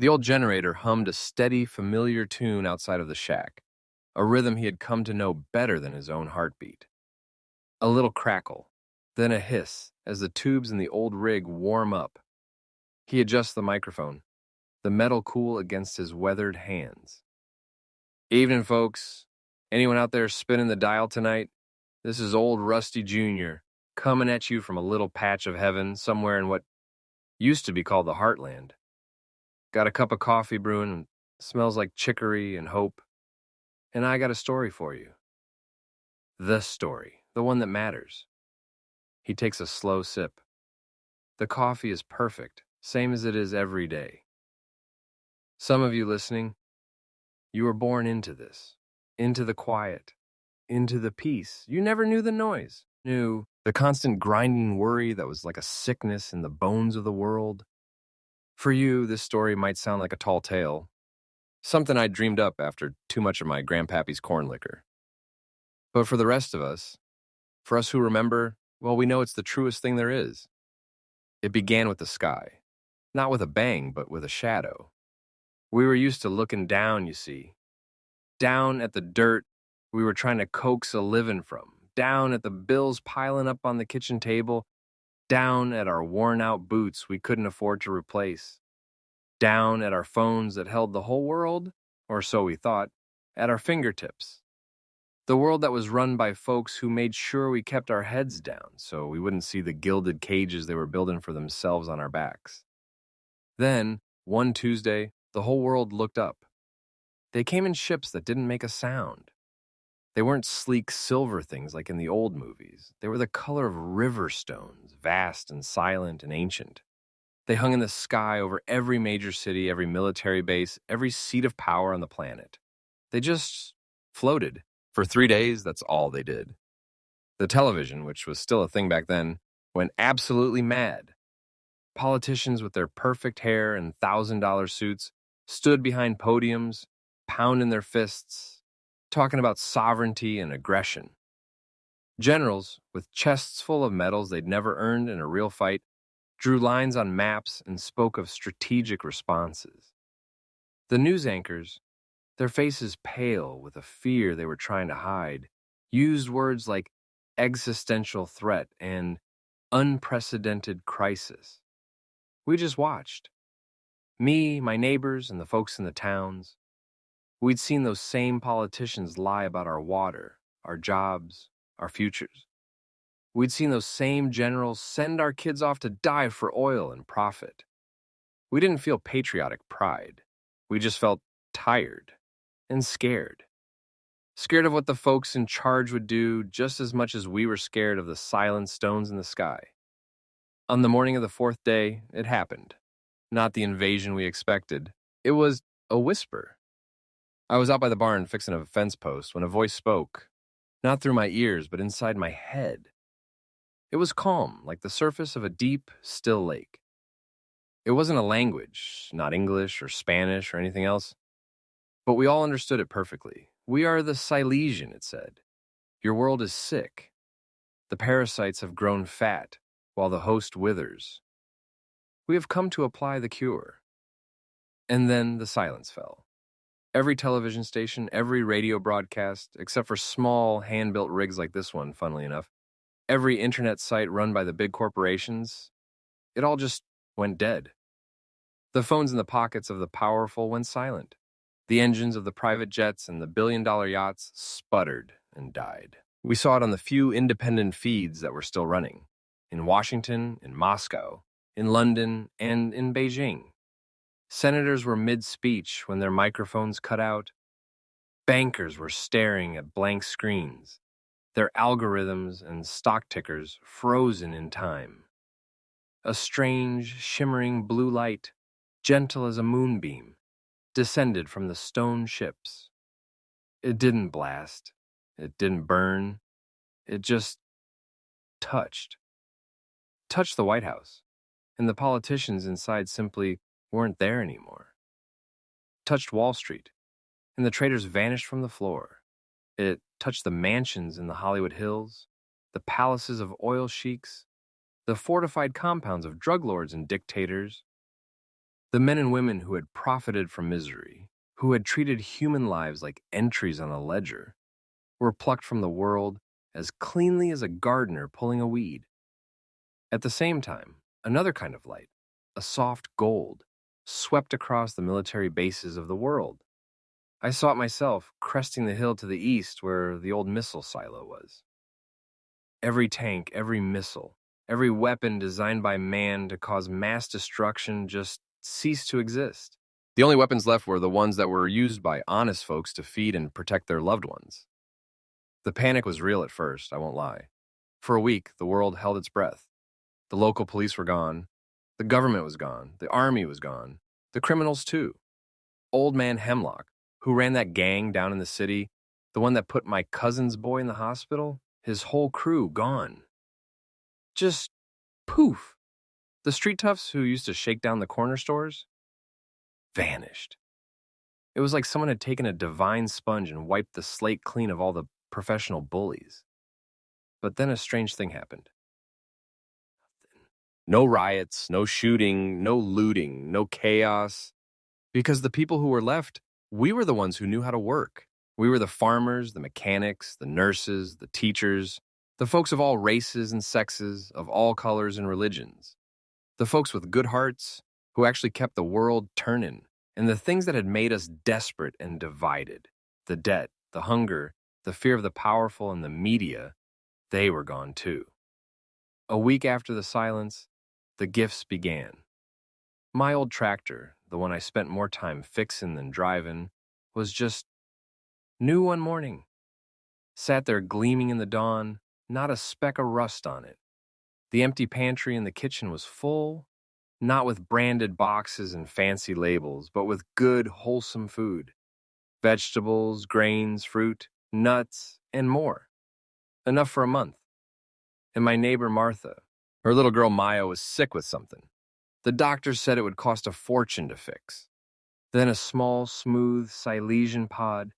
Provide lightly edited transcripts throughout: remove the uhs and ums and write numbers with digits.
The old generator hummed a steady, familiar tune outside of the shack, a rhythm he had come to know better than his own heartbeat. A little crackle, then a hiss as the tubes in the old rig warm up. He adjusts the microphone, the metal cool against his weathered hands. Evening, folks. Anyone out there spinning the dial tonight? This is old Rusty Jr., coming at you from a little patch of heaven somewhere in what used to be called the Heartland. Got a cup of coffee brewing, and smells like chicory and hope. And I got a story for you. The story, the one that matters. He takes a slow sip. The coffee is perfect, same as it is every day. Some of you listening, you were born into this, into the quiet, into the peace. You never knew the noise, knew the constant grinding worry that was like a sickness in the bones of the world. For you, this story might sound like a tall tale, something I dreamed up after too much of my grandpappy's corn liquor. But for the rest of us, for us who remember, well, we know it's the truest thing there is. It began with the sky, not with a bang, but with a shadow. We were used to looking down, you see, down at the dirt we were trying to coax a living from, down at the bills piling up on the kitchen table, down at our worn-out boots we couldn't afford to replace, down at our phones that held the whole world, or so we thought, at our fingertips. The world that was run by folks who made sure we kept our heads down so we wouldn't see the gilded cages they were building for themselves on our backs. Then, one Tuesday, the whole world looked up. They came in ships that didn't make a sound. They weren't sleek silver things like in the old movies. They were the color of river stones, vast and silent and ancient. They hung in the sky over every major city, every military base, every seat of power on the planet. They just floated. For 3 days, that's all they did. The television, which was still a thing back then, went absolutely mad. Politicians with their perfect hair and $1,000 suits stood behind podiums, pounding their fists, talking about sovereignty and aggression. Generals, with chests full of medals they'd never earned in a real fight, drew lines on maps and spoke of strategic responses. The news anchors, their faces pale with a fear they were trying to hide, used words like existential threat and unprecedented crisis. We just watched. Me, my neighbors, and the folks in the towns. We'd seen those same politicians lie about our water, our jobs, our futures. We'd seen those same generals send our kids off to die for oil and profit. We didn't feel patriotic pride. We just felt tired and scared. Scared of what the folks in charge would do just as much as we were scared of the silent stones in the sky. On the morning of the fourth day, it happened. Not the invasion we expected. It was a whisper. I was out by the barn fixing a fence post when a voice spoke, not through my ears, but inside my head. It was calm, like the surface of a deep, still lake. It wasn't a language, not English or Spanish or anything else, but we all understood it perfectly. We are the Silesian, it said. Your world is sick. The parasites have grown fat, while the host withers. We have come to apply the cure. And then the silence fell. Every television station, every radio broadcast, except for small, hand-built rigs like this one, funnily enough, every internet site run by the big corporations, it all just went dead. The phones in the pockets of the powerful went silent. The engines of the private jets and the billion-dollar yachts sputtered and died. We saw it on the few independent feeds that were still running. In Washington, in Moscow, in London, and in Beijing. Senators were mid-speech when their microphones cut out. Bankers were staring at blank screens, their algorithms and stock tickers frozen in time. A strange, shimmering blue light, gentle as a moonbeam, descended from the stone ships. It didn't blast. It didn't burn. It just touched. Touched the White House, and the politicians inside simply weren't there anymore. Touched Wall Street, and the traders vanished from the floor. It touched the mansions in the Hollywood Hills, the palaces of oil sheiks, the fortified compounds of drug lords and dictators. The men and women who had profited from misery, who had treated human lives like entries on a ledger, were plucked from the world as cleanly as a gardener pulling a weed. At the same time, another kind of light, a soft gold, swept across the military bases of the world. I saw it myself, cresting the hill to the east where the old missile silo was. Every tank, every missile, every weapon designed by man to cause mass destruction just ceased to exist. The only weapons left were the ones that were used by honest folks to feed and protect their loved ones. The panic was real at first, I won't lie. For a week, the world held its breath. The local police were gone. The government was gone. The army was gone. The criminals, too. Old man Hemlock, who ran that gang down in the city, the one that put my cousin's boy in the hospital, his whole crew gone. Just poof. The street toughs who used to shake down the corner stores vanished. It was like someone had taken a divine sponge and wiped the slate clean of all the professional bullies. But then a strange thing happened. No riots, no shooting, no looting, no chaos. Because the people who were left, we were the ones who knew how to work. We were the farmers, the mechanics, the nurses, the teachers, the folks of all races and sexes, of all colors and religions. The folks with good hearts who actually kept the world turning, and the things that had made us desperate and divided, the debt, the hunger, the fear of the powerful, and the media, they were gone too. A week after the silence, the gifts began. My old tractor, the one I spent more time fixing than driving, was just new one morning. Sat there gleaming in the dawn, not a speck of rust on it. The empty pantry in the kitchen was full, not with branded boxes and fancy labels, but with good, wholesome food. Vegetables, grains, fruit, nuts, and more. Enough for a month. And my neighbor Martha, her little girl Maya, was sick with something. The doctor said it would cost a fortune to fix. Then a small, smooth Silesian pod,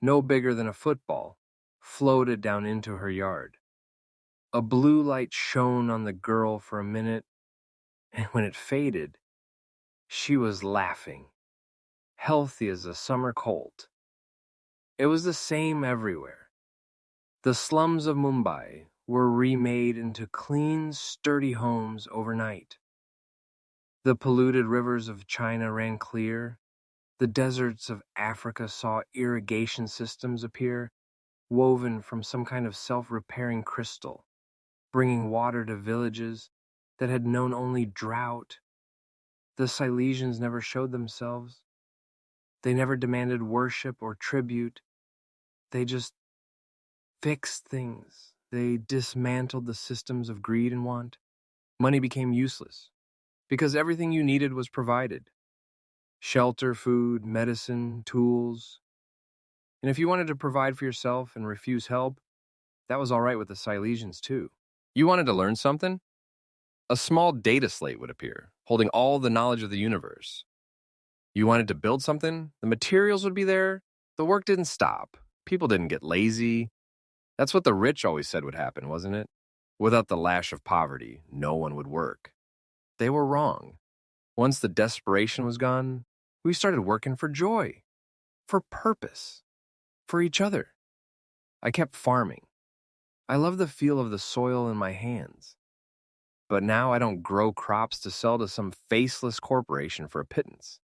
no bigger than a football, floated down into her yard. A blue light shone on the girl for a minute, and when it faded, she was laughing, healthy as a summer colt. It was the same everywhere. The slums of Mumbai were remade into clean, sturdy homes overnight. The polluted rivers of China ran clear. The deserts of Africa saw irrigation systems appear, woven from some kind of self-repairing crystal, bringing water to villages that had known only drought. The Silesians never showed themselves. They never demanded worship or tribute. They just fixed things. They dismantled the systems of greed and want. Money became useless because everything you needed was provided. Shelter, food, medicine, tools. And if you wanted to provide for yourself and refuse help, that was all right with the Silesians too. You wanted to learn something? A small data slate would appear, holding all the knowledge of the universe. You wanted to build something? The materials would be there. The work didn't stop. People didn't get lazy. That's what the rich always said would happen, wasn't it? Without the lash of poverty, no one would work. They were wrong. Once the desperation was gone, we started working for joy, for purpose, for each other. I kept farming. I love the feel of the soil in my hands. But now I don't grow crops to sell to some faceless corporation for a pittance.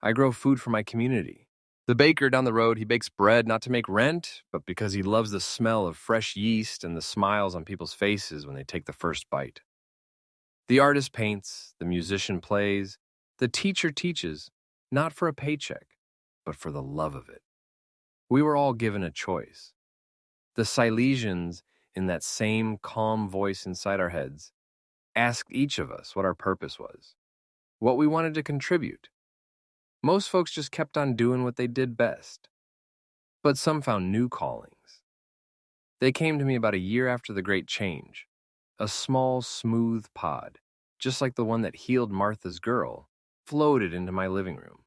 I grow food for my community. The baker down the road, he bakes bread not to make rent, but because he loves the smell of fresh yeast and the smiles on people's faces when they take the first bite. The artist paints, the musician plays, the teacher teaches, not for a paycheck, but for the love of it. We were all given a choice. The Silesians, in that same calm voice inside our heads, asked each of us what our purpose was, what we wanted to contribute. Most folks just kept on doing what they did best, but some found new callings. They came to me about a year after the Great Change, a small, smooth pod, just like the one that healed Martha's girl, floated into my living room.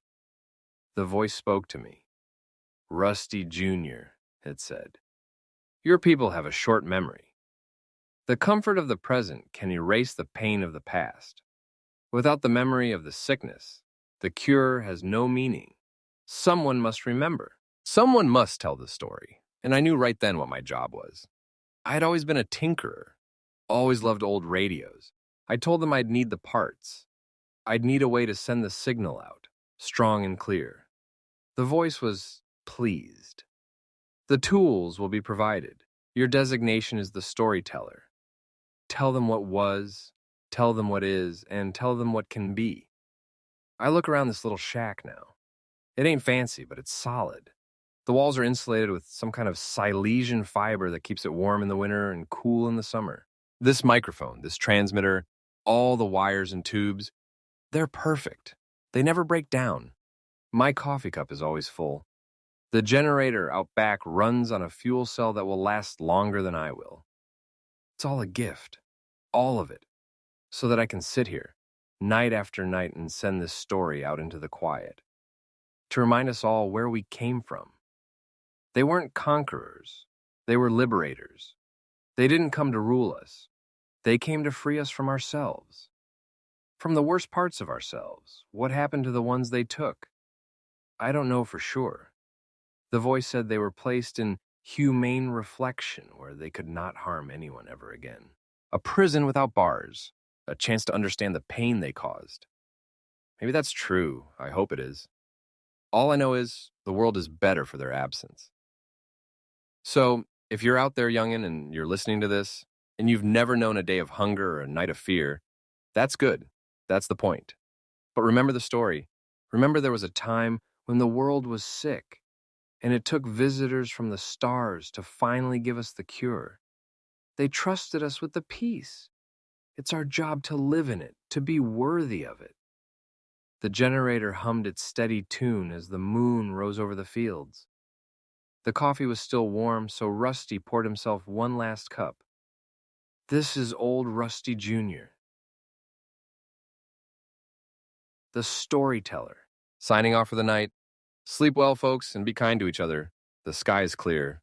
The voice spoke to me. "Rusty Jr.," it said. "Your people have a short memory. The comfort of the present can erase the pain of the past. Without the memory of the sickness, The cure has no meaning. Someone must remember. Someone must tell the story, and I knew right then what my job was. I had always been a tinkerer, always loved old radios. I told them I'd need the parts. I'd need a way to send the signal out, strong and clear. The voice was pleased. The tools will be provided. Your designation is the storyteller. Tell them what was, tell them what is, and tell them what can be. I look around this little shack now. It ain't fancy, but it's solid. The walls are insulated with some kind of Silesian fiber that keeps it warm in the winter and cool in the summer. This microphone, this transmitter, all the wires and tubes, they're perfect. They never break down. My coffee cup is always full. The generator out back runs on a fuel cell that will last longer than I will. It's all a gift, all of it, so that I can sit here, night after night, and send this story out into the quiet, to remind us all where we came from. They weren't conquerors. They were liberators. They didn't come to rule us. They came to free us from ourselves. From the worst parts of ourselves. What happened to the ones they took? I don't know for sure. The voice said they were placed in humane reflection where they could not harm anyone ever again. A prison without bars. A chance to understand the pain they caused. Maybe that's true. I hope it is. All I know is the world is better for their absence. So, if you're out there, youngin', and you're listening to this, and you've never known a day of hunger or a night of fear, that's good. That's the point. But remember the story. Remember there was a time when the world was sick, and it took visitors from the stars to finally give us the cure. They trusted us with the peace. It's our job to live in it, to be worthy of it. The generator hummed its steady tune as the moon rose over the fields. The coffee was still warm, so Rusty poured himself one last cup. This is old Rusty Jr., the storyteller. Signing off for the night. Sleep well, folks, and be kind to each other. The sky is clear.